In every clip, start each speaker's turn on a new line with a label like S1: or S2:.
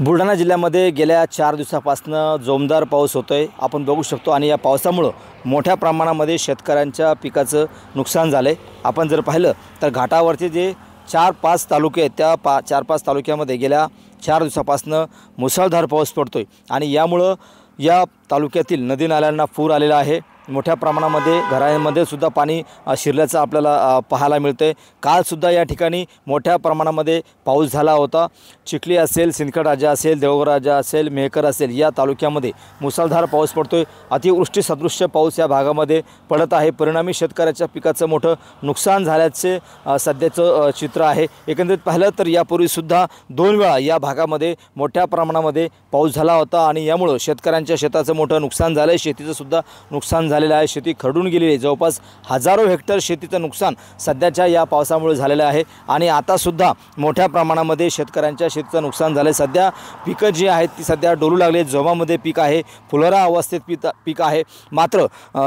S1: बुलढाणा जिल्ह्यामध्ये गेल्या 4 दिवसापासून जोमदार पाऊस होतोय आपण बघू शकतो आणि या पावसामुळे मोठ्या प्रमाणामध्ये शेतकऱ्यांच्या पिकाचं नुकसान झाले। आपण जर पाहिलं तर घाटावरचे जे 4-5 तालुके आहेत त्या 4-5 तालुक्यामध्ये गेल्या 4 दिवसापासून मुसळधार पाऊस पडतोय आणि यामुळे या तालुक्यातील नदी नाल्यांना पूर आलेला आहे। मोठ्या प्रमाणामध्ये घरांमध्ये सुद्धा पाणी शिरल्याचं आपल्याला पाहायला मिळतंय। काल सुद्धा या ठिकाणी मोठ्या प्रमाणामध्ये पाऊस झाला होता। चिखली असेल, सिंदखेड राजा असेल, देवगड राजा असेल, मेहकर असेल या तालुक्यामध्ये मुसळधार पाऊस पडतोय। अतिवृष्टी सदृश्य पाऊस या भागामध्ये पडत आहे। परिणामी शेतकऱ्याच्या पिकाचं मोठं नुकसान झाल्याचे सध्याचं चित्र आहे। एकंदरीत पाहिलं तर यापूर्वी सुद्धा 2 वेळा या भागामध्ये मोठ्या प्रमाणामध्ये पाऊस झाला होता आणि यामुळे शेतकऱ्यांच्या शेताचं मोठं नुकसान झालंय। शेतीचं सुद्धा नुकसान झालेलं आहे। शेती खरडून गेलेली आहे। जवळपास हजारो हेक्टर शेतीचं नुकसान सध्याच्या या पावसामुळे झालेलं आहे आणि आता सुद्धा मोठ्या प्रमाणामध्ये शेतकऱ्यांच्या शेतीचं नुकसान झाले। सध्या पिकं जी आहेत ती सध्या डोलू लागले। जोमामध्ये पीक आहे, फुलोरा अवस्थेत पीक आहे। मात्र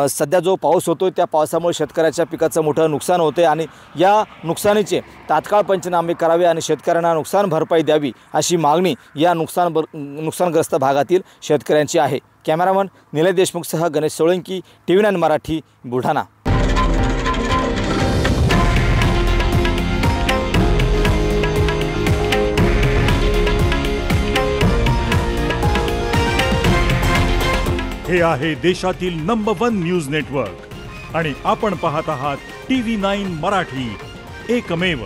S1: सध्या जो पाऊस होतो त्या पावसामुळे शेतकऱ्याच्या पिकाचं मोठं नुकसान होते आणि या नुकसानीचे तात्काळ पंचनामे करावे आणि शेतकऱ्यांना नुकसान भरपाई द्यावी अशी मागणी या नुकसानग्रस्त भागातील शेतकऱ्यांची आहे। कॅमेरामन निलेश देशमुखसह गणेश सोळंकी, TV9 मराठी, बुलढाणा।
S2: हे आहे देशातील नंबर 1 न्यूज नेटवर्क आणि आपण पाहत आहात TV9 मराठी, एकमेव।